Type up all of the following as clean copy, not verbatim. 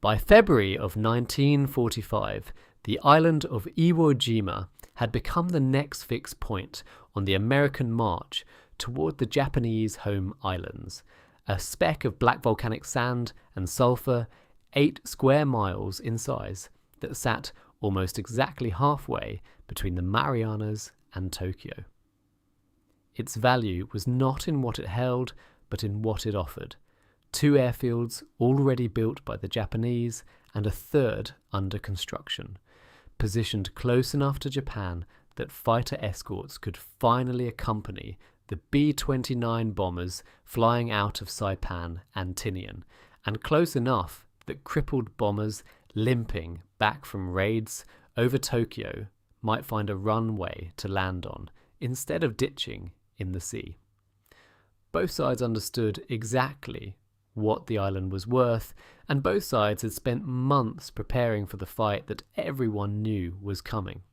By February of 1945, the island of Iwo Jima had become the next fixed point on the American march toward the Japanese home islands, a speck of black volcanic sand and sulfur 8 square miles in size that sat almost exactly halfway between the Marianas and Tokyo. Its value was not in what it held, but in what it offered. 2 airfields already built by the Japanese and a third under construction, positioned close enough to Japan that fighter escorts could finally accompany the B-29 bombers flying out of Saipan and Tinian, and close enough that crippled bombers limping back from raids over Tokyo might find a runway to land on instead of ditching in the sea. Both sides understood exactly what the island was worth, and both sides had spent months preparing for the fight that everyone knew was coming.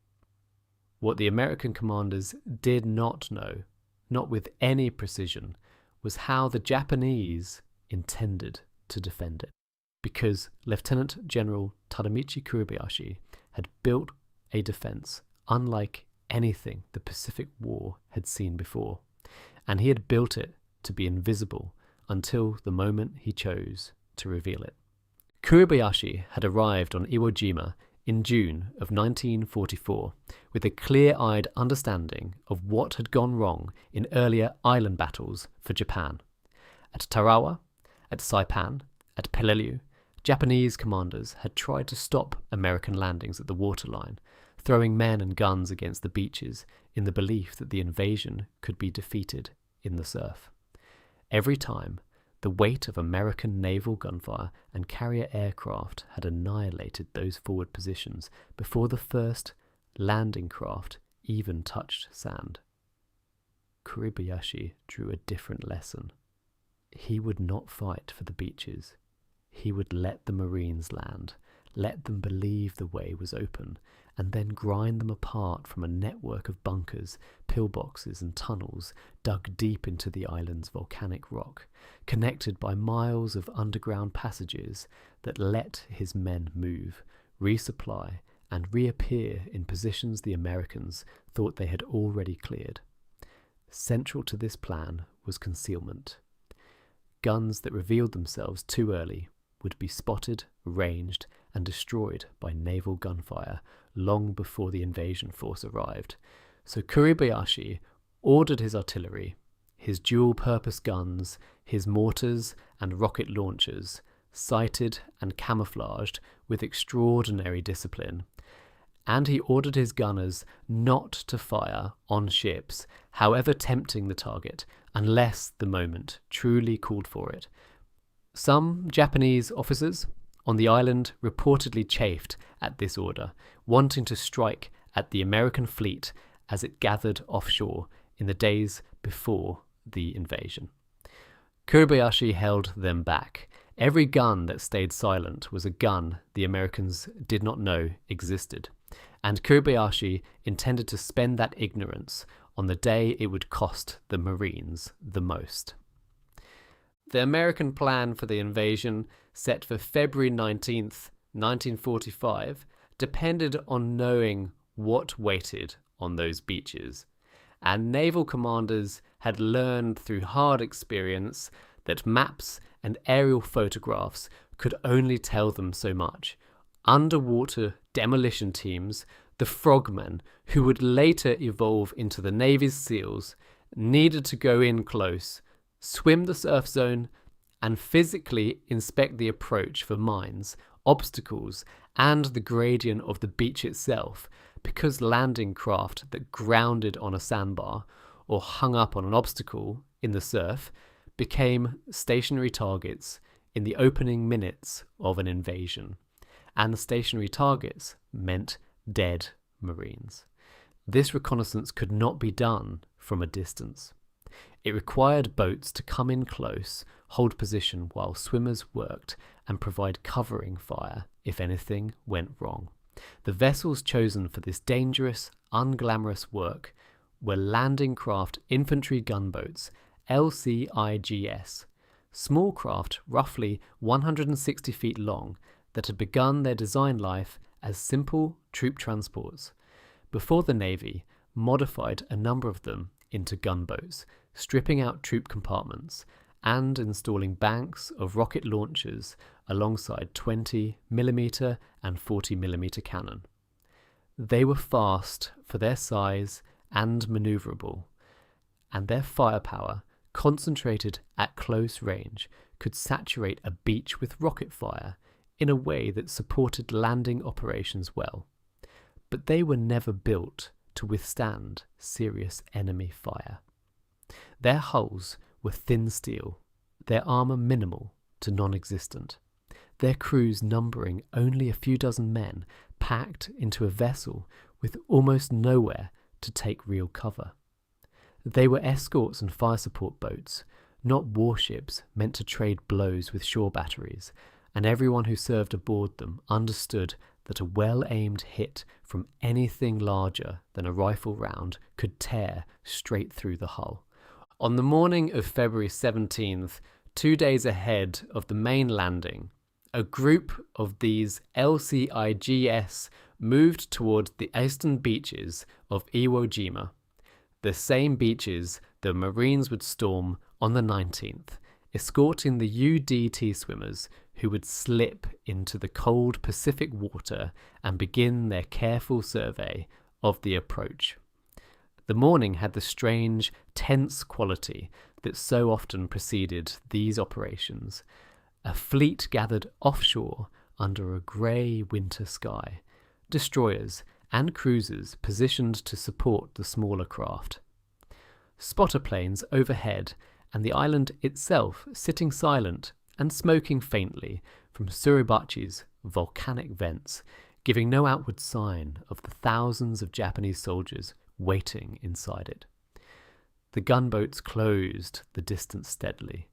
What the American commanders did not know, not with any precision, was how the Japanese intended to defend it. Because Lieutenant General Tadamichi Kuribayashi had built a defense unlike anything the Pacific War had seen before, and he had built it to be invisible until the moment he chose to reveal it. Kuribayashi had arrived on Iwo Jima in June of 1944 with a clear-eyed understanding of what had gone wrong in earlier island battles for Japan. At Tarawa, at Saipan, at Peleliu, Japanese commanders had tried to stop American landings at the waterline, throwing men and guns against the beaches in the belief that the invasion could be defeated in the surf. Every time, the weight of American naval gunfire and carrier aircraft had annihilated those forward positions before the first landing craft even touched sand. Kuribayashi drew a different lesson. He would not fight for the beaches. He would let the Marines land, let them believe the way was open, and then grind them apart from a network of bunkers, pillboxes and tunnels dug deep into the island's volcanic rock, connected by miles of underground passages that let his men move, resupply, and reappear in positions the Americans thought they had already cleared. Central to this plan was concealment. Guns that revealed themselves too early would be spotted, ranged, and destroyed by naval gunfire long before the invasion force arrived. So Kuribayashi ordered his artillery, his dual-purpose guns, his mortars and rocket launchers, sighted and camouflaged with extraordinary discipline. And he ordered his gunners not to fire on ships, however tempting the target, unless the moment truly called for it. Some Japanese officers on the island reportedly chafed at this order, wanting to strike at the American fleet as it gathered offshore in the days before the invasion. Kuribayashi held them back. Every gun that stayed silent was a gun the Americans did not know existed, and Kuribayashi intended to spend that ignorance on the day it would cost the Marines the most. The American plan for the invasion, set for February 19th, 1945, depended on knowing what waited on those beaches, and naval commanders had learned through hard experience that maps and aerial photographs could only tell them so much. Underwater demolition teams, the frogmen, who would later evolve into the Navy's SEALs, needed to go in close, swim the surf zone, and physically inspect the approach for mines, obstacles, and the gradient of the beach itself, because landing craft that grounded on a sandbar or hung up on an obstacle in the surf became stationary targets in the opening minutes of an invasion. And the stationary targets meant dead Marines. This reconnaissance could not be done from a distance. It required boats to come in close, hold position while swimmers worked, and provide covering fire if anything went wrong. The vessels chosen for this dangerous, unglamorous work were landing craft infantry gunboats, LCIGs, small craft roughly 160 feet long that had begun their design life as simple troop transports, before the Navy modified a number of them into gunboats, stripping out troop compartments and installing banks of rocket launchers alongside 20mm and 40mm cannon. They were fast for their size and manoeuvrable, and their firepower, concentrated at close range, could saturate a beach with rocket fire in a way that supported landing operations well. But they were never built to withstand serious enemy fire. Their hulls were thin steel, their armour minimal to non-existent, their crews numbering only a few dozen men packed into a vessel with almost nowhere to take real cover. They were escorts and fire support boats, not warships meant to trade blows with shore batteries, and everyone who served aboard them understood that a well-aimed hit from anything larger than a rifle round could tear straight through the hull. On the morning of February 17th, 2 days ahead of the main landing, a group of these LCIGs moved towards the eastern beaches of Iwo Jima, the same beaches the Marines would storm on the 19th, escorting the UDT swimmers who would slip into the cold Pacific water and begin their careful survey of the approach. The morning had the strange, tense quality that so often preceded these operations. A fleet gathered offshore under a grey winter sky, destroyers and cruisers positioned to support the smaller craft. Spotter planes overhead, and the island itself sitting silent and smoking faintly from Kuribayachi's volcanic vents, giving no outward sign of the thousands of Japanese soldiers waiting inside it. The gunboats closed the distance steadily,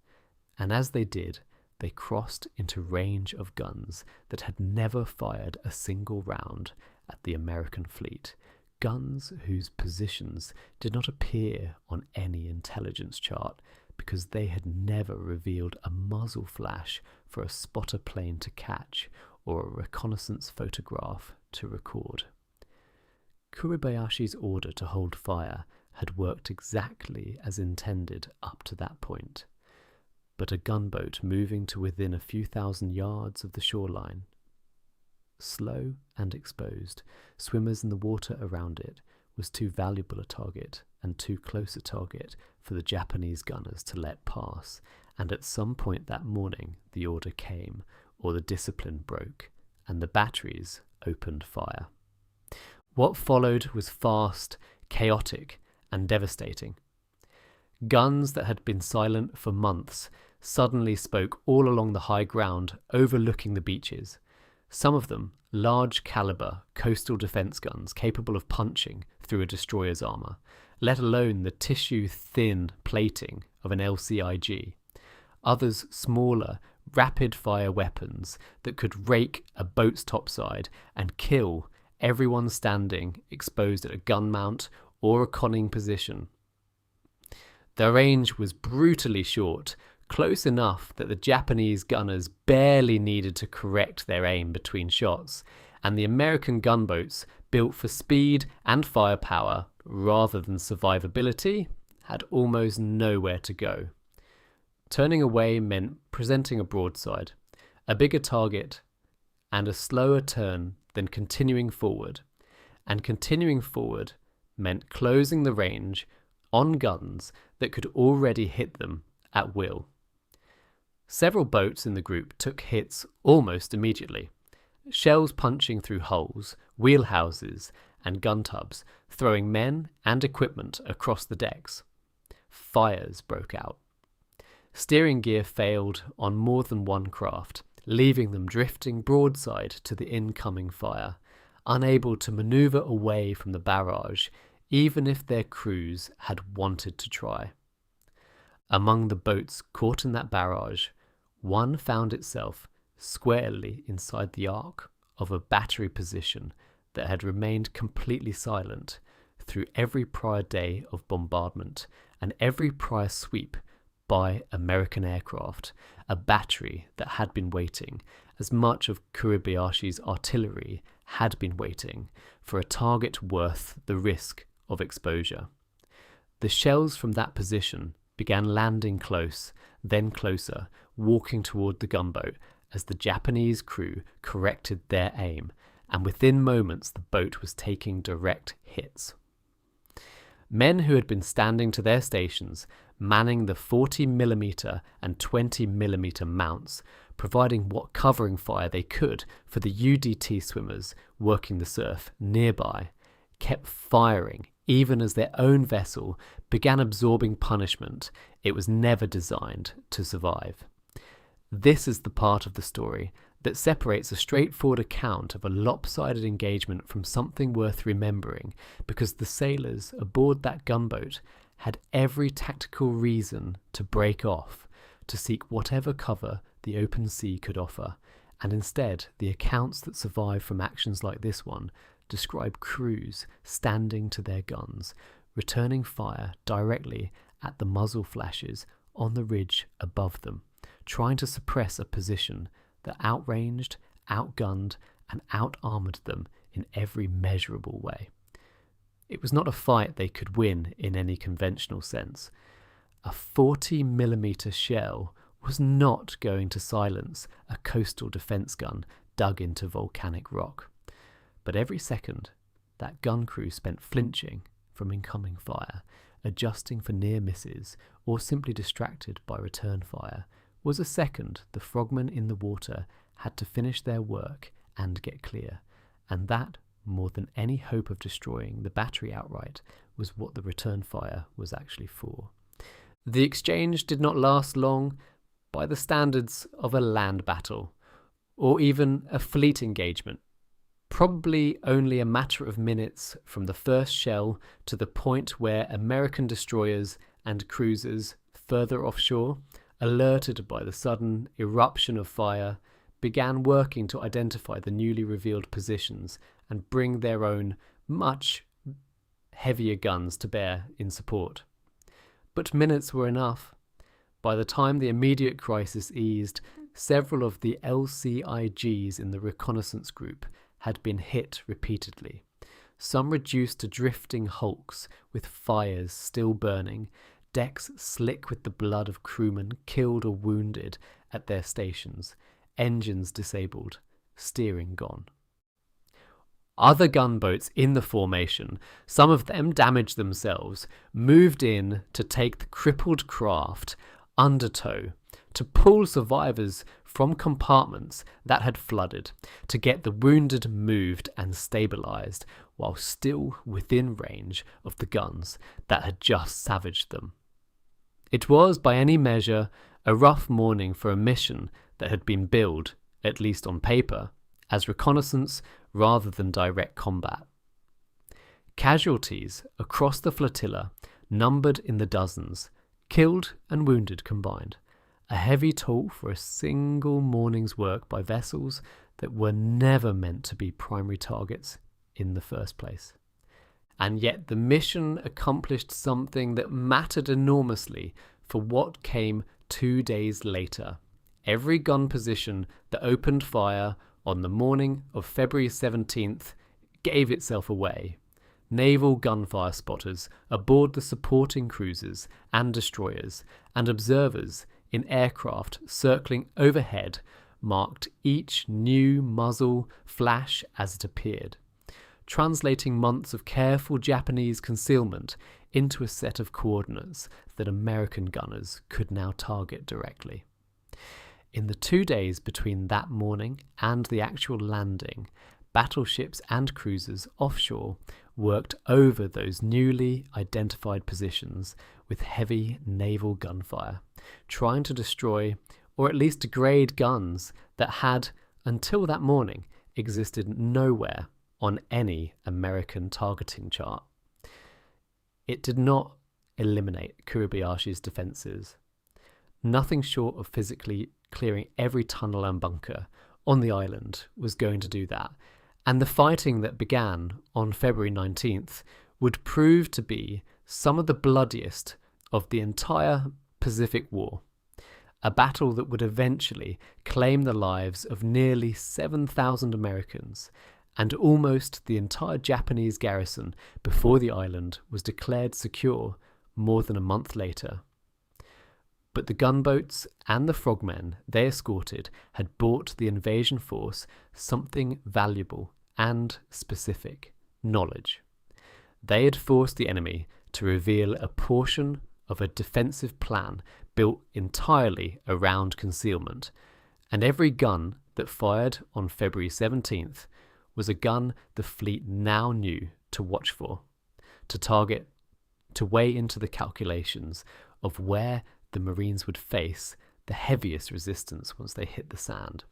and as they did, they crossed into range of guns that had never fired a single round at the American fleet, guns whose positions did not appear on any intelligence chart because they had never revealed a muzzle flash for a spotter plane to catch or a reconnaissance photograph to record. Kuribayashi's order to hold fire had worked exactly as intended up to that point, but a gunboat moving to within a few thousand yards of the shoreline, slow and exposed, swimmers in the water around it, was too valuable a target and too close a target for the Japanese gunners to let pass, and at some point that morning the order came, or the discipline broke, and the batteries opened fire. What followed was fast, chaotic, and devastating. Guns that had been silent for months suddenly spoke all along the high ground overlooking the beaches, some of them large caliber coastal defence guns capable of punching through a destroyer's armour, let alone the tissue-thin plating of an LCIG. Others smaller, rapid-fire weapons that could rake a boat's topside and kill everyone standing exposed at a gun mount or a conning position. Their range was brutally short, close enough that the Japanese gunners barely needed to correct their aim between shots, and the American gunboats, built for speed and firepower rather than survivability, had almost nowhere to go. Turning away meant presenting a broadside, a bigger target, and a slower turn than continuing forward, and continuing forward meant closing the range on guns that could already hit them at will. Several boats in the group took hits almost immediately, shells punching through hulls, wheelhouses, and gun tubs, throwing men and equipment across the decks. Fires broke out. Steering gear failed on more than one craft, leaving them drifting broadside to the incoming fire, unable to manoeuvre away from the barrage, even if their crews had wanted to try. Among the boats caught in that barrage, one found itself squarely inside the arc of a battery position that had remained completely silent through every prior day of bombardment and every prior sweep by American aircraft, a battery that had been waiting, as much of Kuribayashi's artillery had been waiting for a target worth the risk of exposure. The shells from that position began landing close, then closer, walking toward the gunboat as the Japanese crew corrected their aim, and within moments the boat was taking direct hits. Men who had been standing to their stations, manning the 40mm and 20mm mounts, providing what covering fire they could for the UDT swimmers working the surf nearby, kept firing even as their own vessel began absorbing punishment it was never designed to survive. This is the part of the story that separates a straightforward account of a lopsided engagement from something worth remembering, because the sailors aboard that gunboat had every tactical reason to break off, to seek whatever cover the open sea could offer, and instead the accounts that survive from actions like this one describe crews standing to their guns, returning fire directly at the muzzle flashes on the ridge above them, trying to suppress a position that outranged, outgunned, and out-armoured them in every measurable way. It was not a fight they could win in any conventional sense. A 40mm shell was not going to silence a coastal defence gun dug into volcanic rock. But every second, that gun crew spent flinching from incoming fire, adjusting for near misses, or simply distracted by return fire, was a second the frogmen in the water had to finish their work and get clear, and that, more than any hope of destroying the battery outright, was what the return fire was actually for. The exchange did not last long by the standards of a land battle, or even a fleet engagement. Probably only a matter of minutes from the first shell to the point where American destroyers and cruisers further offshore, alerted by the sudden eruption of fire, began working to identify the newly revealed positions and bring their own much heavier guns to bear in support. But minutes were enough. By the time the immediate crisis eased, several of the LCIGs in the reconnaissance group had been hit repeatedly, some reduced to drifting hulks with fires still burning, decks slick with the blood of crewmen killed or wounded at their stations, engines disabled, steering gone. Other gunboats in the formation, some of them damaged themselves, moved in to take the crippled craft undertow, to pull survivors from compartments that had flooded, to get the wounded moved and stabilised while still within range of the guns that had just savaged them. It was, by any measure, a rough morning for a mission that had been billed, at least on paper, as reconnaissance rather than direct combat. Casualties across the flotilla numbered in the dozens, killed and wounded combined, a heavy toll for a single morning's work by vessels that were never meant to be primary targets in the first place. And yet the mission accomplished something that mattered enormously for what came 2 days later. Every gun position that opened fire on the morning of February 17th gave itself away. Naval gunfire spotters aboard the supporting cruisers and destroyers, and observers in aircraft circling overhead marked each new muzzle flash as it appeared, translating months of careful Japanese concealment into a set of coordinates that American gunners could now target directly. In the 2 days between that morning and the actual landing, battleships and cruisers offshore worked over those newly identified positions with heavy naval gunfire, trying to destroy or at least degrade guns that had, until that morning, existed nowhere on any American targeting chart. It did not eliminate Kuribayashi's defences. Nothing short of physically clearing every tunnel and bunker on the island was going to do that, and the fighting that began on February 19th would prove to be some of the bloodiest of the entire Pacific War. a battle that would eventually claim the lives of nearly 7,000 Americans and almost the entire Japanese garrison before the island was declared secure more than a month later. But the gunboats and the frogmen they escorted had brought the invasion force something valuable and specific: knowledge. They had forced the enemy to reveal a portion of a defensive plan built entirely around concealment, and every gun that fired on February 17th was a gun the fleet now knew to watch for, to target, to weigh into the calculations of where the Marines would face the heaviest resistance once they hit the sand.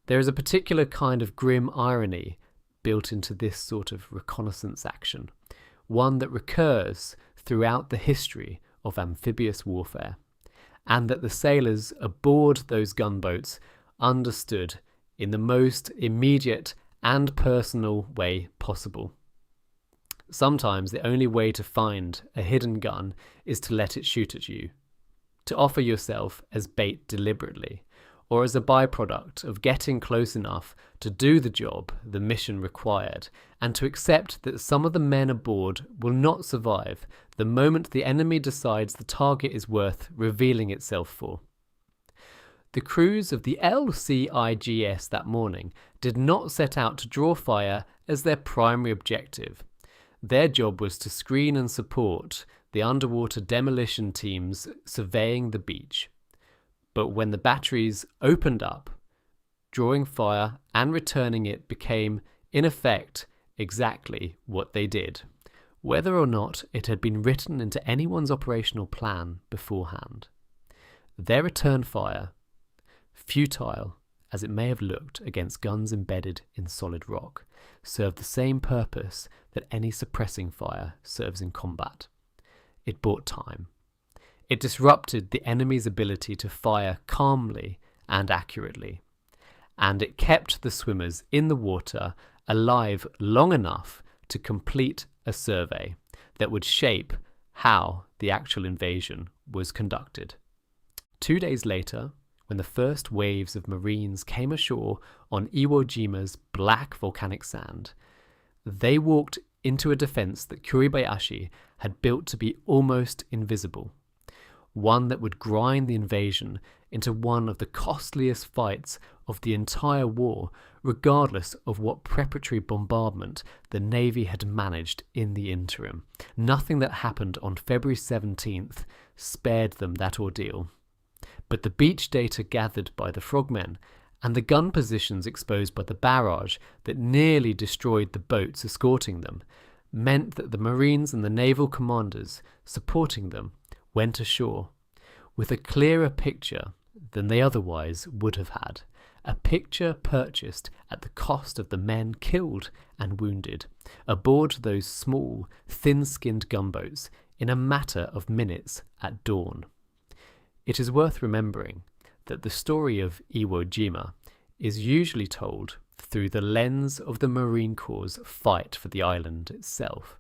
There is a particular kind of grim irony built into this sort of reconnaissance action, one that recurs throughout the history of amphibious warfare, and that the sailors aboard those gunboats understood in the most immediate and personal way possible. Sometimes the only way to find a hidden gun is to let it shoot at you, to offer yourself as bait deliberately, or as a byproduct of getting close enough to do the job the mission required, and to accept that some of the men aboard will not survive the moment the enemy decides the target is worth revealing itself for. The crews of the LCI that morning did not set out to draw fire as their primary objective. Their job was to screen and support the underwater demolition teams surveying the beach. But when the batteries opened up, drawing fire and returning it became, in effect, exactly what they did, whether or not it had been written into anyone's operational plan beforehand. Their return fire, futile as it may have looked against guns embedded in solid rock, served the same purpose that any suppressing fire serves in combat. It bought time. It disrupted the enemy's ability to fire calmly and accurately, and it kept the swimmers in the water alive long enough to complete a survey that would shape how the actual invasion was conducted. 2 days later, when the first waves of Marines came ashore on Iwo Jima's black volcanic sand, they walked into a defense that Kuribayashi had built to be almost invisible, one that would grind the invasion into one of the costliest fights of the entire war, regardless of what preparatory bombardment the Navy had managed in the interim. Nothing that happened on February 17th spared them that ordeal. But the beach data gathered by the frogmen and the gun positions exposed by the barrage that nearly destroyed the boats escorting them meant that the Marines and the naval commanders supporting them went ashore with a clearer picture than they otherwise would have had, a picture purchased at the cost of the men killed and wounded aboard those small, thin-skinned gunboats in a matter of minutes at dawn. It is worth remembering that the story of Iwo Jima is usually told through the lens of the Marine Corps' fight for the island itself,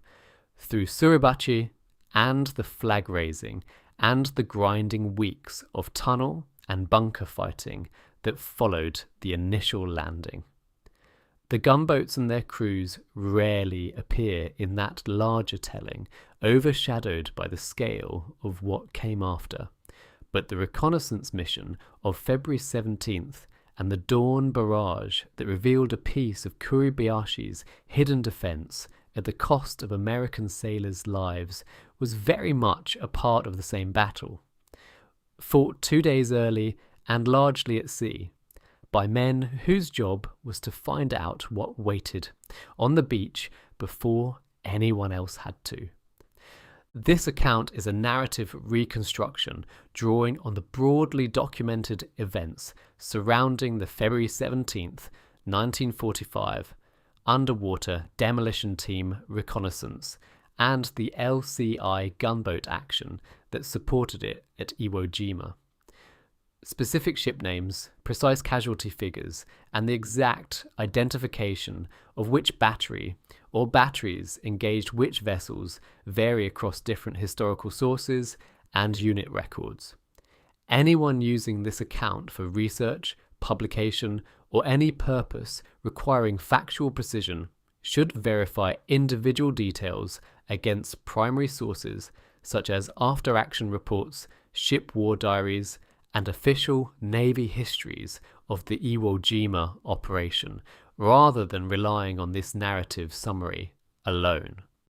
through suribachi and the flag raising and the grinding weeks of tunnel and bunker fighting that followed the initial landing. The gunboats and their crews rarely appear in that larger telling, overshadowed by the scale of what came after. But the reconnaissance mission of February 17th and the dawn barrage that revealed a piece of Kuribayashi's hidden defence at the cost of American sailors' lives was very much a part of the same battle, fought 2 days early and largely at sea, by men whose job was to find out what waited on the beach before anyone else had to. This account is a narrative reconstruction drawing on the broadly documented events surrounding the February 17th, 1945 underwater demolition team reconnaissance and the LCI gunboat action that supported it at Iwo Jima. Specific ship names, precise casualty figures, and the exact identification of which battery or batteries engaged which vessels vary across different historical sources and unit records. Anyone using this account for research, publication, or any purpose requiring factual precision should verify individual details against primary sources such as after-action reports, ship war diaries, and official Navy histories of the Iwo Jima operation, rather than relying on this narrative summary alone.